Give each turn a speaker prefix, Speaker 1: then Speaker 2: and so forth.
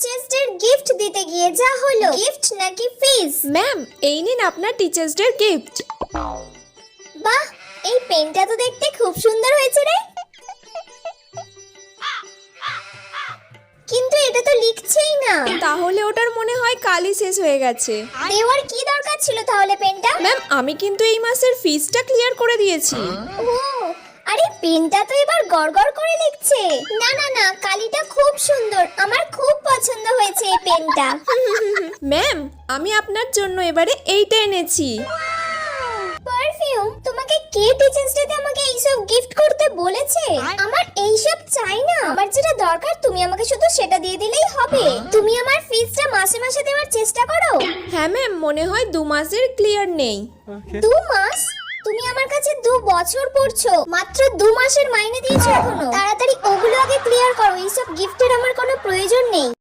Speaker 1: Teachers day gift দিতে গিয়ে যা হলো, গিফট নাকি ফিস?
Speaker 2: ম্যাম, এই নিন আপনার টিচার্স ডে গিফট।
Speaker 1: বাহ, এই পেনটা তো দেখতে খুব সুন্দর হয়েছে রে, কিন্তু এটা তো লিখছেই না।
Speaker 2: তাহলে ওটার মনে হয় কালই শেষ হয়ে গেছে।
Speaker 1: দেওয়ার কি দরকার ছিল তাহলে পেনটা?
Speaker 2: ম্যাম, আমি কিন্তু এই মাসের ফিসটা ক্লিয়ার করে দিয়েছি।
Speaker 1: ও, আরে পেনটা তো এবার গড়গড় করে লিখছে। না না না, কালিটা খুব সুন্দর, আমার খুব পছন্দ হয়েছে এই পেনটা।
Speaker 2: ম্যাম, আমি আপনার জন্য এবারে এইটা এনেছি।
Speaker 1: পারফিউম? তোমাকে কে টিচার্স ডেতে আমাকে এইসব গিফট করতে বলেছে? আমার এইসব চাই না, আমার যেটা দরকার তুমি আমাকে শুধু সেটা দিয়ে দিলেই হবে। তুমি আমার ফিসটা মাসে মাসে দেওয়ার চেষ্টা করো।
Speaker 2: হ্যাঁ ম্যাম, মনে হয় 2 মাসের ক্লিয়ার নেই।
Speaker 1: 2 মাস? তুমি আমার কাছে 2 বছর পড়ছো, মাত্র 2 মাসের মাইনে দিয়েছো এখনো। তাড়াতাড়ি ওগুলো আগে ক্লিয়ার করো, এইসব গিফটের আমার কোনো প্রয়োজন নেই।